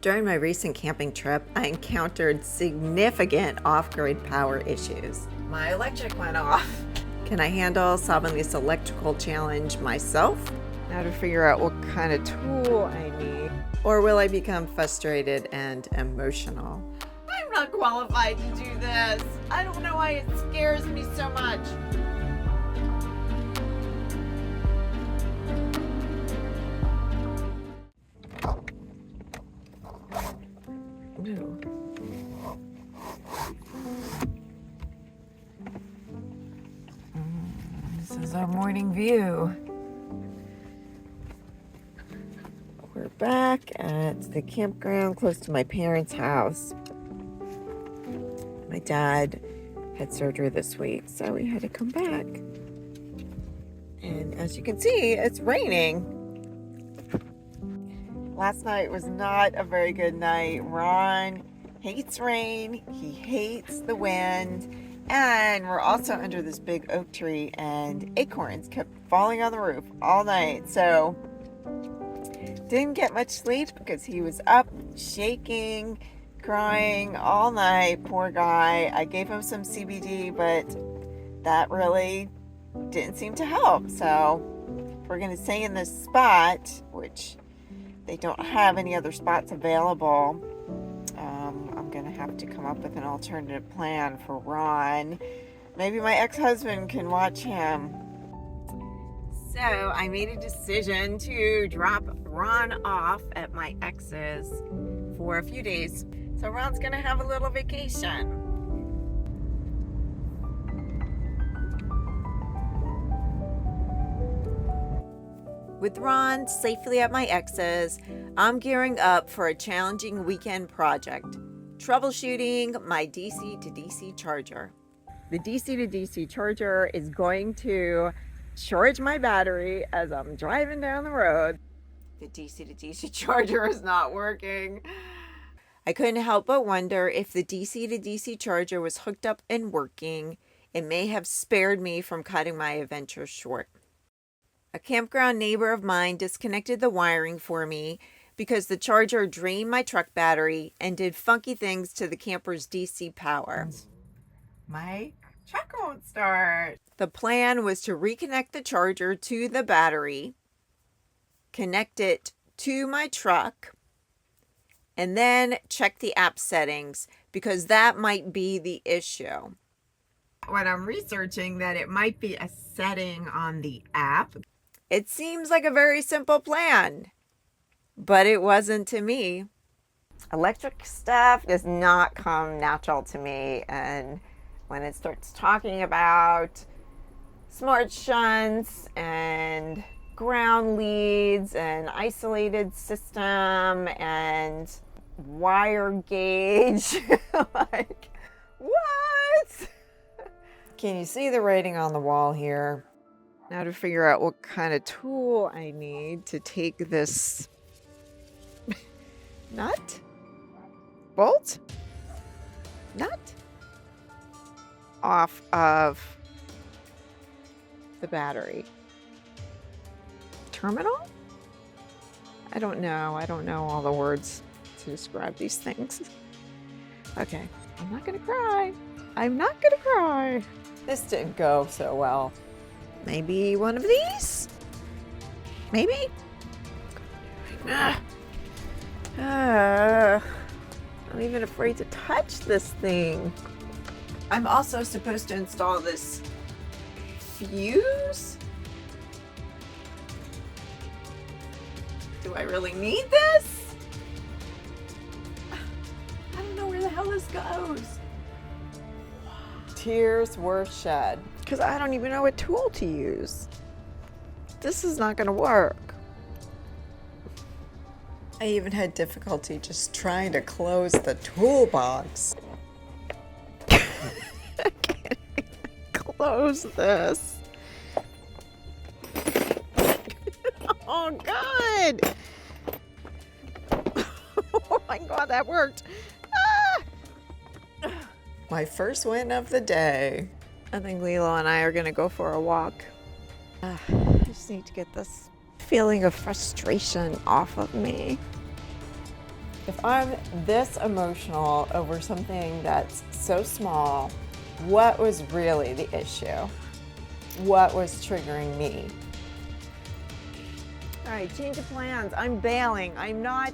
During my recent camping trip, I encountered significant off-grid power issues. My electric went off. Can I handle solving this electrical challenge myself? Now to figure out what kind of tool I need. Or will I become frustrated and emotional? I'm not qualified to do this. I don't know why it scares me so much. Ooh. This is our morning view. We're back at the campground close to my parents' house. My dad had surgery this week, so we had to come back. And as you can see, it's raining. Last night was not a very good night. Ron hates rain, he hates the wind, and we're also under this big oak tree, and acorns kept falling on the roof all night. So didn't get much sleep because he was up shaking, crying all night. Poor guy. I gave him some CBD, but that really didn't seem to help. So we're going to stay in this spot, which they don't have any other spots available. I'm going to have to come up with an alternative plan for Ron. Maybe my ex-husband can watch him. So I made a decision to drop Ron off at my ex's for a few days. So Ron's going to have a little vacation. With Ron safely at my ex's, I'm gearing up for a challenging weekend project, troubleshooting my DC to DC charger. The DC to DC charger is going to charge my battery as I'm driving down the road. The DC to DC charger is not working. I couldn't help but wonder if the DC to DC charger was hooked up and working. It may have spared me from cutting my adventure short. A campground neighbor of mine disconnected the wiring for me because the charger drained my truck battery and did funky things to the camper's DC power. My truck won't start. The plan was to reconnect the charger to the battery, connect it to my truck, and then check the app settings because that might be the issue. When I'm researching that it might be a setting on the app, it seems like a very simple plan, but it wasn't to me. Electric stuff does not come natural to me, and when it starts talking about smart shunts and ground leads and isolated system and wire gauge, like, what? Can you see the writing on the wall here? Now to figure out what kind of tool I need to take this nut, bolt, nut off of the battery terminal. I don't know all the words to describe these things. Okay, I'm not gonna cry. This didn't go so well. Maybe one of these? Maybe? I'm even afraid to touch this thing. I'm also supposed to install this fuse? Do I really need this? I don't know where the hell this goes. Tears were shed because I don't even know what tool to use. This is not going to work. I even had difficulty just trying to close the toolbox. I can't even close this. Oh, God. Oh, my God, that worked. My first win of the day. I think Lilo and I are going to go for a walk. I just need to get this feeling of frustration off of me. If I'm this emotional over something that's so small, what was really the issue? What was triggering me? All right, change of plans. I'm bailing. I'm not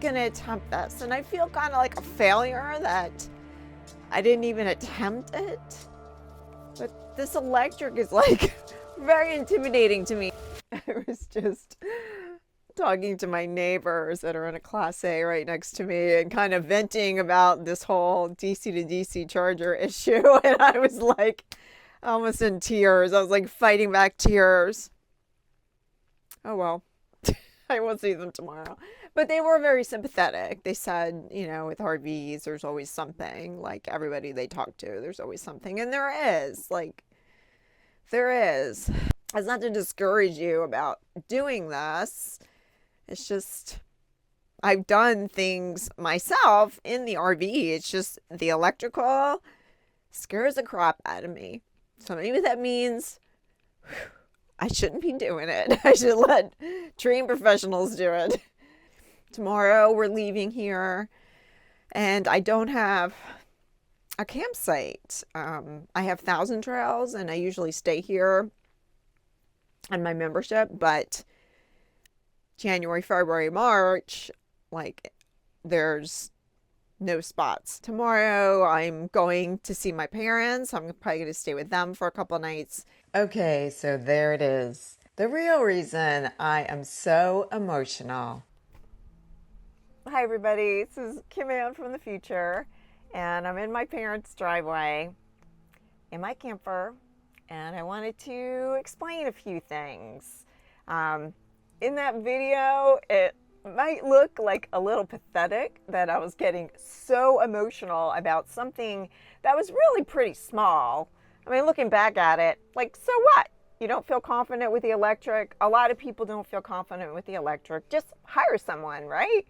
gonna attempt this. And I feel kind of like a failure that I didn't even attempt it. But this electric is like very intimidating to me. I was just talking to my neighbors that are in a Class A right next to me and kind of venting about this whole DC to DC charger issue. And I was like almost in tears. I was like fighting back tears. Oh, well, I will see them tomorrow. But they were very sympathetic. They said, you know, with RVs, there's always something. Like everybody they talk to, there's always something. And there is. Like, there is. It's not to discourage you about doing this. It's just, I've done things myself in the RV. It's just the electrical scares the crap out of me. So maybe that means I shouldn't be doing it. I should let trained professionals do it. Tomorrow we're leaving here and I don't have a campsite. I have Thousand Trails and I usually stay here on my membership, but January, February, March, like there's no spots. Tomorrow I'm going to see my parents. I'm probably going to stay with them for a couple nights. Okay, so there it is. The real reason I am so emotional. Hi everybody, this is Kim Ann from the future, and I'm in my parents' driveway in my camper, and I wanted to explain a few things. In that video, it might look like a little pathetic that I was getting so emotional about something that was really pretty small. I mean, looking back at it, like, so what? You don't feel confident with the electric. A lot of people don't feel confident with the electric. Just hire someone, right?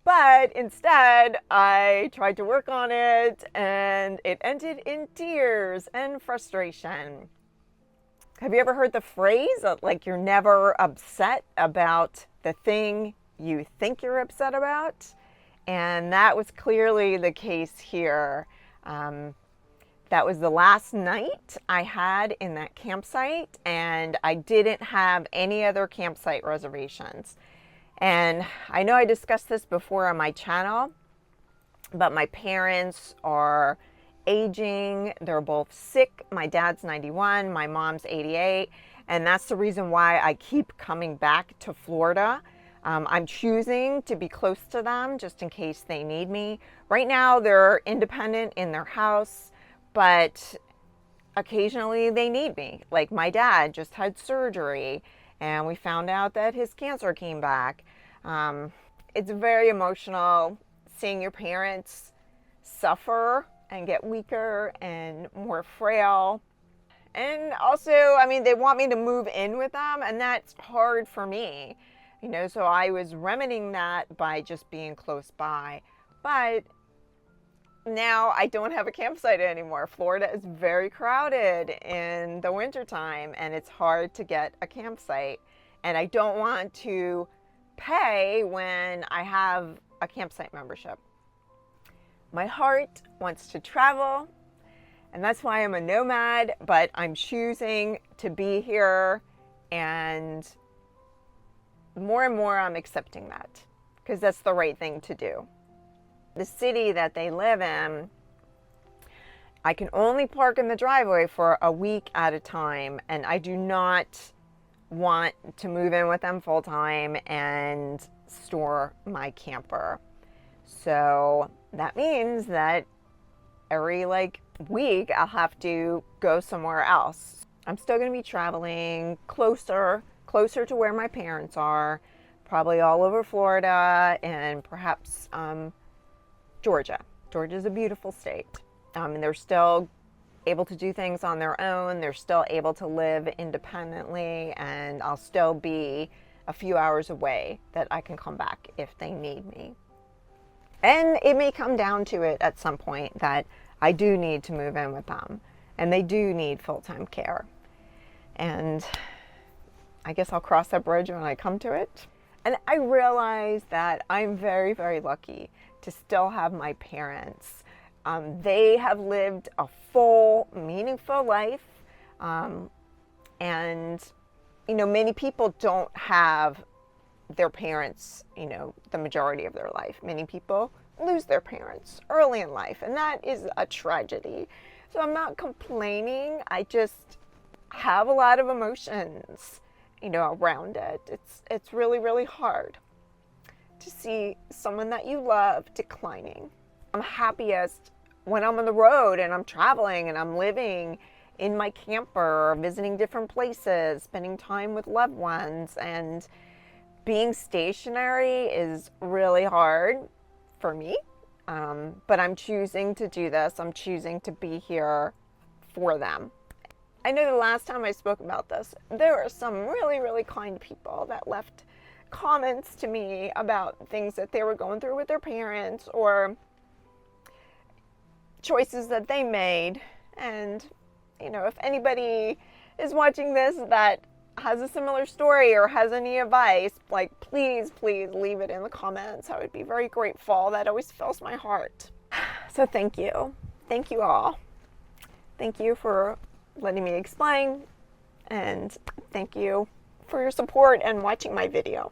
But instead, I tried to work on it and it ended in tears and frustration. Have you ever heard the phrase, like, you're never upset about the thing you think you're upset about? And that was clearly the case here. That was the last night I had in that campsite, and I didn't have any other campsite reservations. And I know I discussed this before on my channel, but my parents are aging. They're both sick. My dad's 91, my mom's 88, and that's the reason why I keep coming back to Florida. I'm choosing to be close to them just in case they need me. Right now, they're independent in their house, but occasionally they need me. Like my dad just had surgery and we found out that his cancer came back. It's very emotional seeing your parents suffer and get weaker and more frail. And also, I mean, they want me to move in with them, and that's hard for me. You know, so I was remedying that by just being close by. But now I don't have a campsite anymore. Florida is very crowded in the wintertime, and it's hard to get a campsite. And I don't want to pay when I have a campsite membership. My heart wants to travel, and that's why I'm a nomad, but I'm choosing to be here, and more and more I'm accepting that because that's the right thing to do. The city that they live in, I can only park in the driveway for a week at a time, and I do not want to move in with them full time and store my camper. So that means that every week I'll have to go somewhere else. I'm still going to be traveling closer to where my parents are, probably all over Florida and perhaps Georgia. Georgia's a beautiful state. And they're still able to do things on their own. They're still able to live independently, and I'll still be a few hours away that I can come back if they need me. And it may come down to it at some point that I do need to move in with them, and they do need full-time care. And I guess I'll cross that bridge when I come to it. And I realize that I'm very, very lucky to still have my parents. They have lived a full, meaningful life. And, you know, many people don't have their parents, you know, the majority of their life. Many people lose their parents early in life, and that is a tragedy. So I'm not complaining. I just have a lot of emotions, you know, around it. It's really, really hard to see someone that you love declining. I'm happiest when I'm on the road and I'm traveling and I'm living in my camper, visiting different places, spending time with loved ones. And being stationary is really hard for me, but I'm choosing to do this. I'm choosing to be here for them. I know the last time I spoke about this, there were some really, really kind people that left comments to me about things that they were going through with their parents or choices that they made. And, you know, if anybody is watching this that has a similar story or has any advice, like, please leave it in the comments. I would be very grateful. That always fills my heart. So thank you. Thank you all. Thank you for letting me explain, and thank you for your support and watching my video.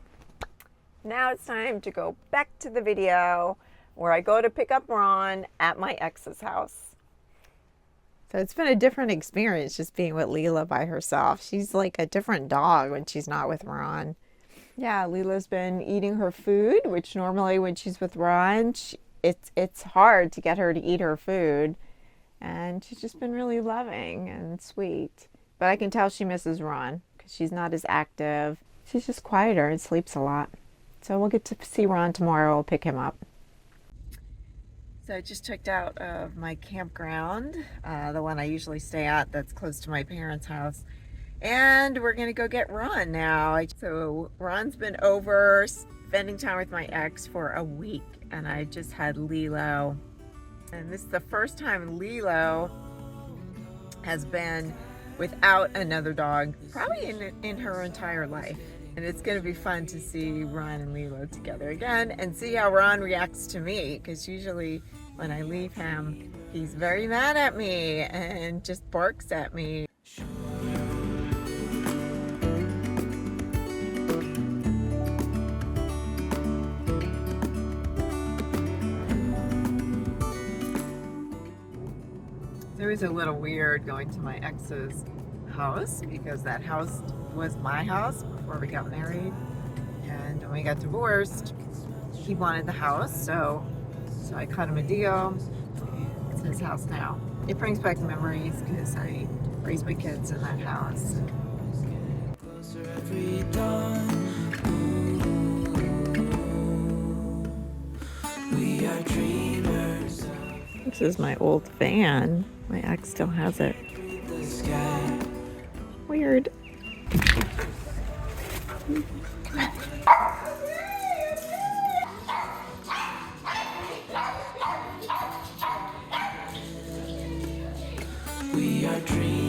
Now it's time to go back to the video where I go to pick up Ron at my ex's house. So it's been a different experience just being with Lilo by herself. She's like a different dog when she's not with Ron. Yeah, Lilo's been eating her food, which normally when she's with Ron, it's hard to get her to eat her food. And she's just been really loving and sweet. But I can tell she misses Ron because she's not as active. She's just quieter and sleeps a lot. So we'll get to see Ron tomorrow. We'll pick him up. So I just checked out of my campground, the one I usually stay at that's close to my parents' house. And we're going to go get Ron now. So Ron's been over spending time with my ex for a week. And I just had Lilo. And this is the first time Lilo has been without another dog, probably in her entire life. And it's going to be fun to see Ron and Lilo together again and see how Ron reacts to me. Because usually when I leave him, he's very mad at me and just barks at me. It was a little weird going to my ex's house because that house was my house before we got married, and when we got divorced he wanted the house, so I cut him a deal. It's his house now. It brings back memories because I raised my kids in that house. We are dreamers. This is my old van. My ex still has it. Weird. We are dreamers.